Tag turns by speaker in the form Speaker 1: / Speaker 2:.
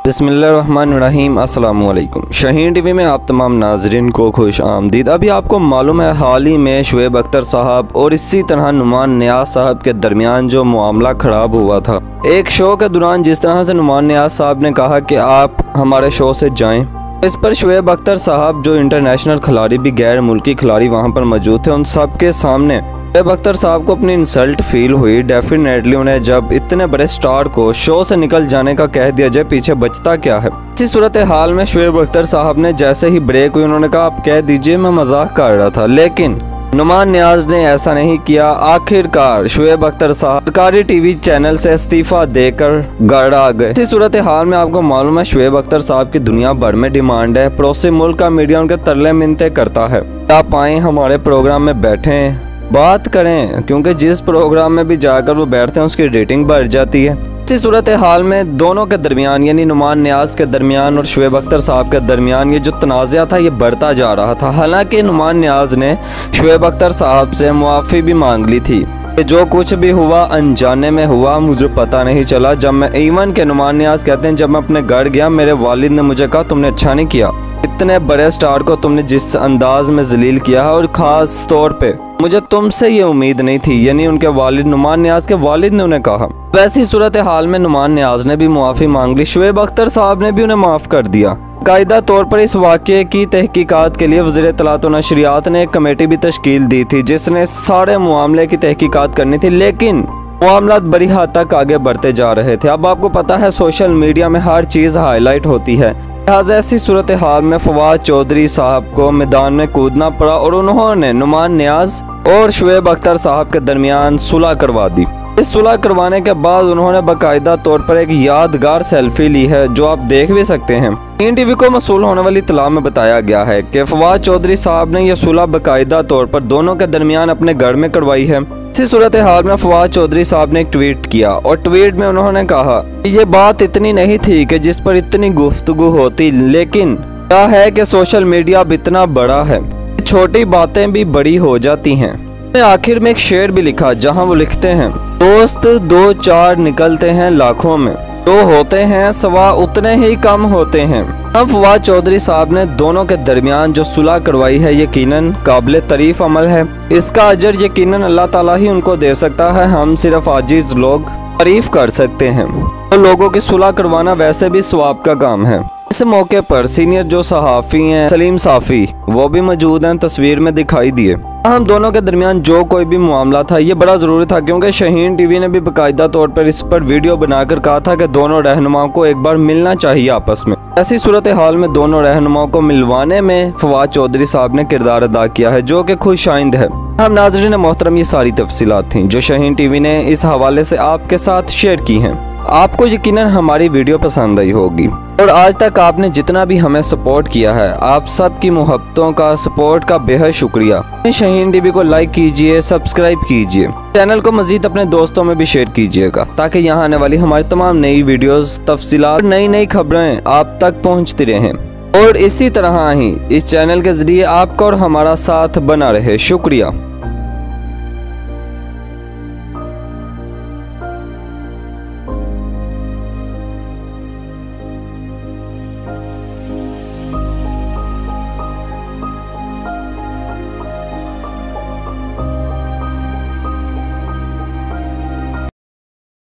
Speaker 1: बिस्मिल्लाहिर्रहमानिर्रहीम। अस्सलाम वालेकुम। शाहीन टीवी में आप तमाम नाजरीन को खुश आमदीद। अभी आपको मालूम है हाल ही में शुएब अख्तर साहब और इसी तरह नुमान नियाज़ साहब के दरमियान जो मामला ख़राब हुआ था। एक शो के दौरान जिस तरह से नुमान नियाज़ साहब ने कहा कि आप हमारे शो से जाएं, इस पर शुएब अख्तर साहब जो इंटरनेशनल खिलाड़ी भी गैर मुल्की खिलाड़ी वहाँ पर मौजूद थे, उन सब के सामने शुएब अख्तर साहब को अपनी इंसल्ट फील हुई। डेफिनेटली उन्हें जब इतने बड़े स्टार को शो से निकल जाने का कह दिया जाए, पीछे बचता क्या है। इसी सूरत हाल में शुएब अख्तर साहब ने जैसे ही ब्रेक हुई, उन्होंने कहा आप कह दीजिए मैं मजाक कर रहा था, लेकिन नुमान नियाज़ ने ऐसा नहीं किया। आखिरकार शुएब अख्तर साहब सरकारी टीवी चैनल से इस्तीफा देकर घर आ गए। इसी सूरत हाल में आपको मालूम है शुएब अख्तर साहब की दुनिया भर में डिमांड है। पड़ोसी मुल्क का मीडिया उनके तरले मिन्नतें करता है, आप आए हमारे प्रोग्राम में बैठें, बात करें, क्योंकि जिस प्रोग्राम में भी जाकर वो बैठते हैं उसकी रेटिंग बढ़ जाती है। इसी सूरत हाल में दोनों के दरमियान यानी नुमान नियाज़ के दरमियान और शुएब अख्तर साहब के दरमियान ये जो तनाज़ा था ये बढ़ता जा रहा था। हालांकि नुमान नियाज़ ने शुएब अख्तर साहब से मुआफ़ी भी मांग ली थी कि जो कुछ भी हुआ अनजाने में हुआ, मुझे पता नहीं चला। जब मैं इवन के नुमान नियाज़ कहते हैं जब मैं अपने घर गया, मेरे वालिद ने मुझे कहा तुमने अच्छा नहीं किया, इतने बड़े स्टार को तुमने जिस अंदाज में जलील किया है, और ख़ास तौर पे मुझे तुमसे ये उम्मीद नहीं थी। यानी उनके वालिद नुमान नियाज़ के वालिद ने उन्हें कहा। वैसी सूरत हाल में नुमान नियाज़ ने भी मुआफ़ी मांग ली, शुएब अख्तर साहब ने भी उन्हें माफ़ कर दिया। कायदा तौर पर इस वाक़े की तहकीकात के लिए वज़ीर इत्तलात व नशरियात ने एक कमेटी भी तश्कील दी थी जिसने सारे मामले की तहकीकात करनी थी, लेकिन मामला बड़ी हद तक आगे बढ़ते जा रहे थे। अब आपको पता है सोशल मीडिया में हर चीज़ हाईलाइट होती है, लिहाजा ऐसी सूरत हाल में फवाद चौधरी साहब को मैदान में कूदना पड़ा और उन्होंने नुमान नियाज़ और शुएब अख्तर साहब के दरमियान सुलह करवा दी। इस सुलह करवाने के बाद उन्होंने बाकायदा तौर पर एक यादगार सेल्फी ली है जो आप देख भी सकते हैं। शाहीन टीवी को मसूल होने वाली इत्तला में बताया गया है कि फवाद चौधरी साहब ने यह सुलह बाकायदा तौर पर दोनों के दरमियान अपने घर में करवाई है। इसी सूरत हाल में फवाद चौधरी साहब ने एक ट्वीट किया और ट्वीट में उन्होंने कहा ये बात इतनी नहीं थी कि जिस पर इतनी गुफ्तगू होती, लेकिन क्या है कि सोशल मीडिया अब इतना बड़ा है, छोटी बातें भी बड़ी हो जाती हैं। आखिर में एक शेर भी लिखा जहां वो लिखते हैं दोस्त दो चार निकलते हैं लाखों में, दो होते हैं सवा उतने ही कम होते हैं। अब फवाद चौधरी साहब ने दोनों के दरमियान जो सुलह करवाई है यकीनन काबिल तारीफ अमल है। इसका अजर यकीनन अल्लाह ताला ही उनको दे सकता है, हम सिर्फ आजिज लोग तारीफ कर सकते हैं। तो लोगों की सुलह करवाना वैसे भी सवाब का काम है। इस मौके पर सीनियर जो सहाफ़ी हैं सलीम साफ़ी वो भी मौजूद हैं, तस्वीर में दिखाई दिए। हम दोनों के दरमियान जो कोई भी मामला था ये बड़ा ज़रूरी था, क्योंकि शाहीन टीवी ने भी बाकायदा तौर पर इस पर वीडियो बनाकर कहा था कि दोनों रहनुमाओं को एक बार मिलना चाहिए आपस में। ऐसी सूरत हाल में दोनों रहनुमाओं को मिलवाने में फवाद चौधरी साहब ने किरदार अदा किया है जो कि खुशाइंद है। हम नाज़रीन मोहतरम, ये सारी तफसीलात थी जो शाहीन टीवी ने इस हवाले से आपके साथ शेयर की हैं। आपको यकीनन हमारी वीडियो पसंद आई होगी और आज तक आपने जितना भी हमें सपोर्ट किया है, आप सब की मोहब्बतों का सपोर्ट का बेहद शुक्रिया। शाहीन टीवी को लाइक कीजिए, सब्सक्राइब कीजिए, चैनल को मजीद अपने दोस्तों में भी शेयर कीजिएगा ताकि यहाँ आने वाली हमारी तमाम नई वीडियोस, तफसीलात, नई नई खबरें आप तक पहुँचती रहें और इसी तरह ही इस चैनल के जरिए आपका और हमारा साथ बना रहे। शुक्रिया।